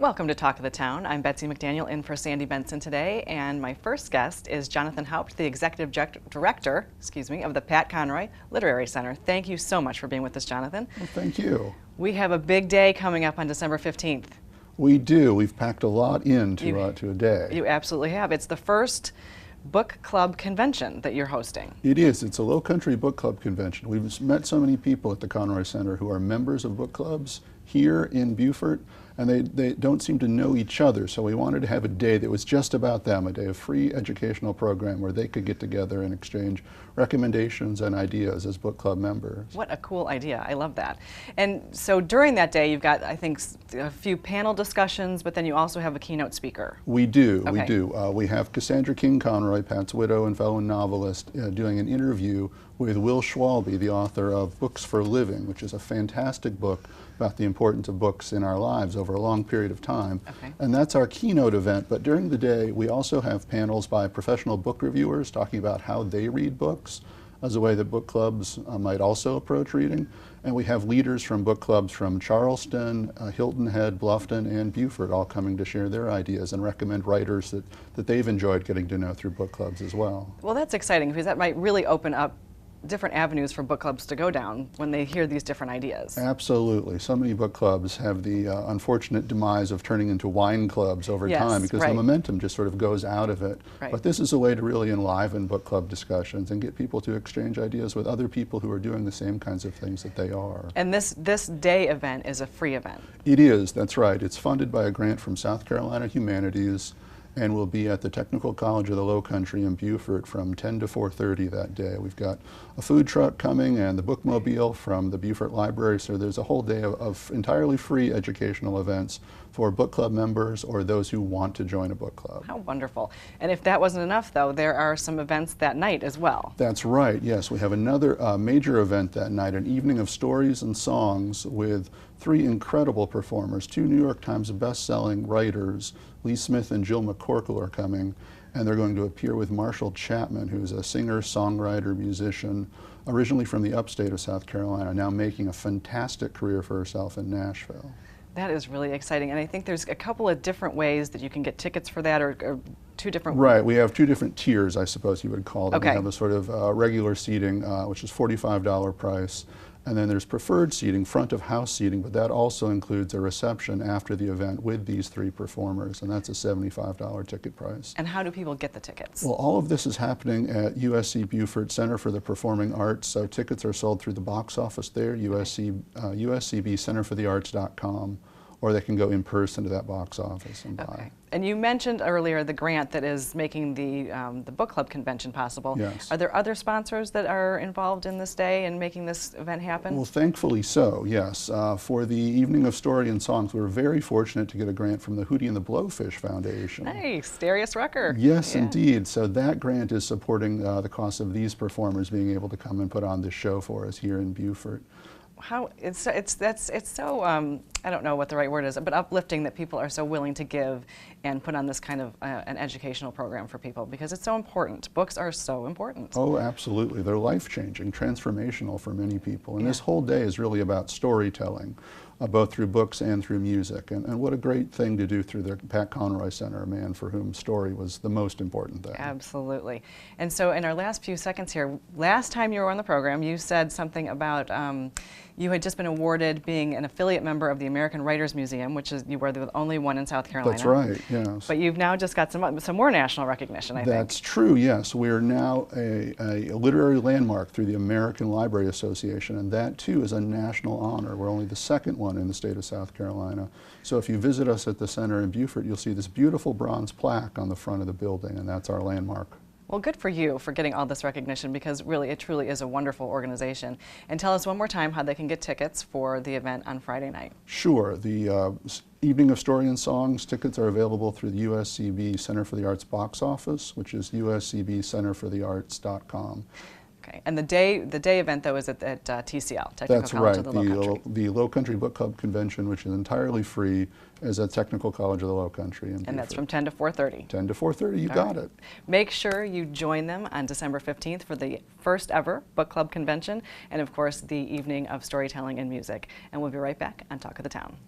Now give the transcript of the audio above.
Welcome to Talk of the Town. I'm Betsy McDaniel in for Sandy Benson today, and my first guest is Jonathan Haupt, the Executive Director of the Pat Conroy Literary Center. Thank you so much for being with us, Jonathan. Well, thank you. We have a big day coming up on December 15th. We do. We've packed a lot into a day. You absolutely have. It's the first book club convention that you're hosting. It is. It's a Low Country Book Club convention. We've met so many people at the Conroy Center who are members of book clubs here in Beaufort, and they don't seem to know each other, so we wanted to have a day that was just about them, a day of free educational program where they could get together and exchange recommendations and ideas as book club members. What a cool idea. I love that. And so during that day you've got, I think, a few panel discussions, but then you also have a keynote speaker. We do. Okay. We do. We have Cassandra King Conroy, Pat's widow and fellow novelist, doing an interview with Will Schwalbe, the author of Books for Living, which is a fantastic book about the importance of books in our lives over a long period of time. Okay. And that's our keynote event, but during the day we also have panels by professional book reviewers talking about how they read books as a way that book clubs might also approach reading. And we have leaders from book clubs from Charleston, Hilton Head, Bluffton, and Beaufort all coming to share their ideas and recommend writers that they've enjoyed getting to know through book clubs as well. Well, that's exciting because that might really open up different avenues for book clubs to go down when they hear these different ideas. Absolutely. So many book clubs have the unfortunate demise of turning into wine clubs over time because the momentum just sort of goes out of it. Right. But this is a way to really enliven book club discussions and get people to exchange ideas with other people who are doing the same kinds of things that they are. And this day event is a free event. It is, that's right. It's funded by a grant from South Carolina Humanities and will be at the Technical College of the Low Country in Beaufort from 10 to 4:30 that day. We've got a food truck coming and the bookmobile from the Beaufort Library, so there's a whole day of entirely free educational events for book club members or those who want to join a book club. How wonderful. And if that wasn't enough, though, there are some events that night as well. That's right, yes. We have another major event that night, an evening of stories and songs with three incredible performers. Two New York Times best-selling writers, Lee Smith and Jill McCorkle, are coming, and they're going to appear with Marshall Chapman, who's a singer, songwriter, musician, originally from the upstate of South Carolina, now making a fantastic career for herself in Nashville. That is really exciting, and I think there's a couple of different ways that you can get tickets for that, or two different... Right, we have two different tiers, I suppose you would call them. Okay. We have a sort of regular seating, which is $45 price, and then there's preferred seating, front of house seating, but that also includes a reception after the event with these three performers, and that's a $75 ticket price. And how do people get the tickets? Well, all of this is happening at USC Beaufort Center for the Performing Arts, so tickets are sold through the box office there, USCBCenterforthearts.com, or they can go in person to that box office and buy. Okay. And you mentioned earlier the grant that is making the book club convention possible. Yes. Are there other sponsors that are involved in this day and making this event happen? Well, thankfully so, yes. For the Evening of Story and Songs, we were very fortunate to get a grant from the Hootie and the Blowfish Foundation. Nice, Darius Rucker. Yes, Yeah. indeed. So that grant is supporting the cost of these performers being able to come and put on this show for us here in Beaufort. How it's so I don't know what the right word is, but uplifting that people are so willing to give and put on this kind of an educational program for people, because it's so important. Books are so important. Oh, absolutely. They're life-changing, transformational for many people. And this whole day is really about storytelling, both through books and through music. And what a great thing to do through the Pat Conroy Center, a man for whom story was the most important thing. Absolutely. And so in our last few seconds here, last time you were on the program, you said something about you had just been awarded being an affiliate member of the American Writers Museum, which is, you were the only one in South Carolina. That's right, yes. But you've now just got some more national recognition, I think. That's true, yes. We are now a literary landmark through the American Library Association, and that too is a national honor. We're only the second one in the state of South Carolina. So if you visit us at the center in Beaufort, you'll see this beautiful bronze plaque on the front of the building, and that's our landmark. Well, good for you for getting all this recognition, because really, it truly is a wonderful organization. And tell us one more time how they can get tickets for the event on Friday night. Sure. The Evening of Story and Songs tickets are available through the USCB Center for the Arts box office, which is uscbcenterforthearts.com. Okay, and the day event, though, is at TCL, Technical College of the Low Country. The Low Country Book Club Convention, which is entirely free, is at Technical College of the Low Country. And that's from 10 to 4:30. 10 to 4:30, you got it. Make sure you join them on December 15th for the first ever book club convention, and of course the evening of storytelling and music. And we'll be right back on Talk of the Town.